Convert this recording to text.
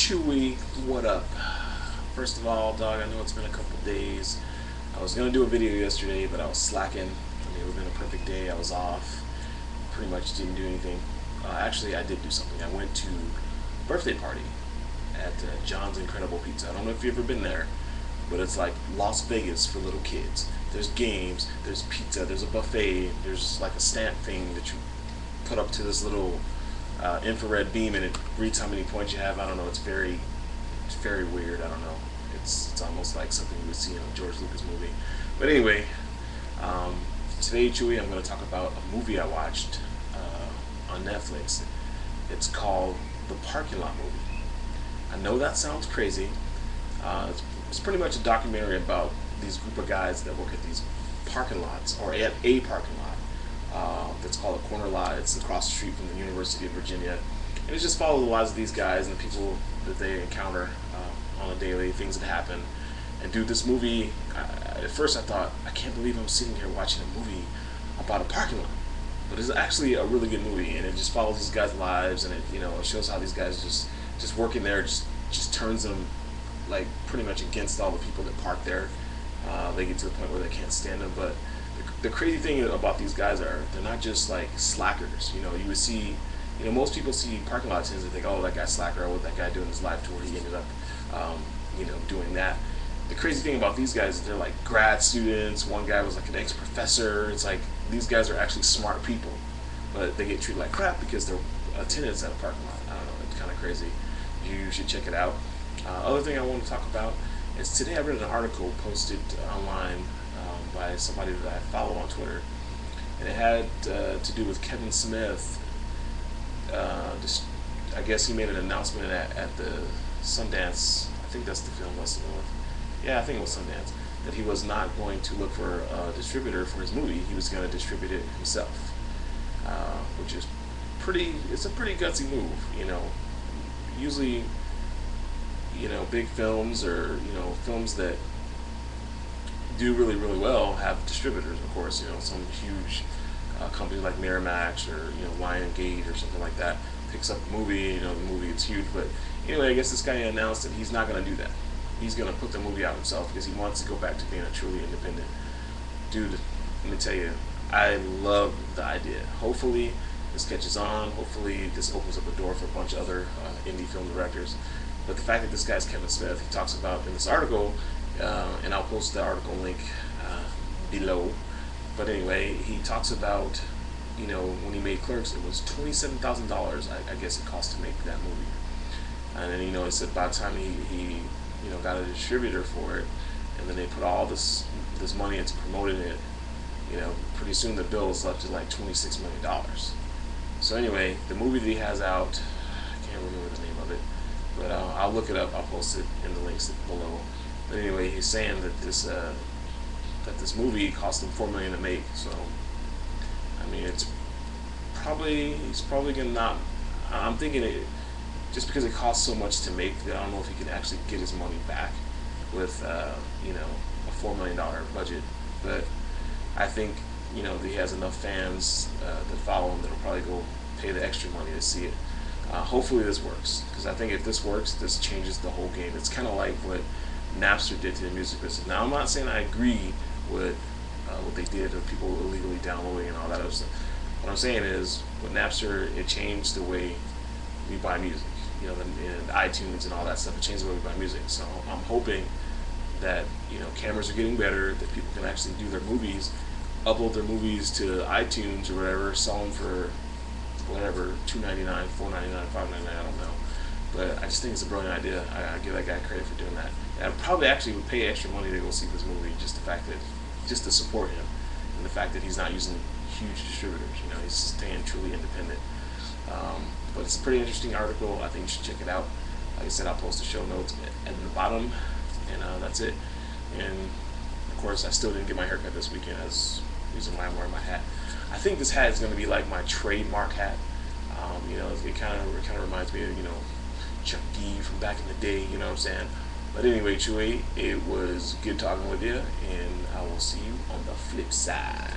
Chewy, what up? First of all, dog, I know it's been a couple days. I was gonna do a video yesterday, but I was slacking. I mean, it would have been a perfect day. I was off. Pretty much didn't do anything. Actually, I did do something. I went to a birthday party at John's Incredible Pizza. I don't know if you've ever been there, but it's like Las Vegas for little kids. There's games, there's pizza, there's a buffet, there's like a stamp thing that you put up to this little infrared beam, and it reads how many points you have. I don't know. It's very weird. I don't know. It's almost like something you would see in a George Lucas movie. But anyway, today, Chewy, I'm going to talk about a movie I watched on Netflix. It's called The Parking Lot Movie. I know that sounds crazy. It's pretty much a documentary about these group of guys that work at these parking lots, or at a parking lot. That's called a corner lot. It's across the street from the University of Virginia, and it just follows the lives of these guys and the people that they encounter on a daily, things that happen. And dude, this movie, at first I thought, I can't believe I'm sitting here watching a movie about a parking lot, but it's actually a really good movie, and it just follows these guys' lives, and it shows how these guys just working there just turns them like pretty much against all the people that park there. They get to the point where they can't stand them, but the crazy thing about these guys are they're not just like slackers. You would see, most people see parking lot attendants and think, oh, that guy's slacker, or what that guy doing in his life to where he ended up, doing that. The crazy thing about these guys is they're like grad students. One guy was like an ex-professor. It's like these guys are actually smart people, but they get treated like crap because they're attendants at a parking lot. I don't know. It's kind of crazy. You should check it out. Other thing I want to talk about is today I read an article posted online by somebody that I follow on Twitter, and it had to do with Kevin Smith. I guess he made an announcement at the Sundance. I think that's the film festival. Yeah, I think it was Sundance. That he was not going to look for a distributor for his movie. He was going to distribute it himself, which is it's a pretty gutsy move. Usually, big films or films that do really well have distributors, of course. Some huge company like Miramax or Lionsgate or something like that picks up the movie. The movie gets huge, but anyway, I guess this guy announced that he's not going to do that. He's going to put the movie out himself because he wants to go back to being a truly independent dude. Let me tell you, I love the idea. Hopefully this catches on. Hopefully this opens up a door for a bunch of other indie film directors. But the fact that this guy's Kevin Smith, he talks about in this article, and I'll post the article link below. But anyway, he talks about, when he made Clerks, it was $27,000, I guess it cost to make that movie. And then, he said by the time he got a distributor for it, and then they put all this money into promoting it, pretty soon the bill is up to like $26 million. So anyway, the movie that he has out, I can't remember the name of it, but I'll look it up. I'll post it in the links below. But anyway, he's saying that this movie cost him $4 million to make. So I mean, he's probably gonna not. I'm thinking just because it costs so much to make, I don't know if he can actually get his money back with a $4 million budget. But I think that he has enough fans that follow him that'll probably go pay the extra money to see it. Hopefully this works, because I think if this works, this changes the whole game. It's kind of like what Napster did to the music business. Now, I'm not saying I agree with what they did to people illegally downloading and all that other stuff. What I'm saying is, with Napster, it changed the way we buy music. And iTunes and all that stuff, it changed the way we buy music. So I'm hoping that cameras are getting better, that people can actually do their movies, upload their movies to iTunes or whatever, sell them for whatever, $2.99, $4.99, $5.99, I don't know. But I just think it's a brilliant idea. I give that guy credit for doing that. And I probably actually would pay extra money to go see this movie, just to support him, and the fact that he's not using huge distributors. He's staying truly independent. But it's a pretty interesting article. I think you should check it out. Like I said, I'll post the show notes at the bottom, and that's it. And of course, I still didn't get my haircut this weekend. That's the reason why I'm wearing my hat. I think this hat is going to be like my trademark hat. It kind of reminds me of Chuck D from back in the day. You know what I'm saying? But anyway, Chewy, it was good talking with you, and I will see you on the flip side.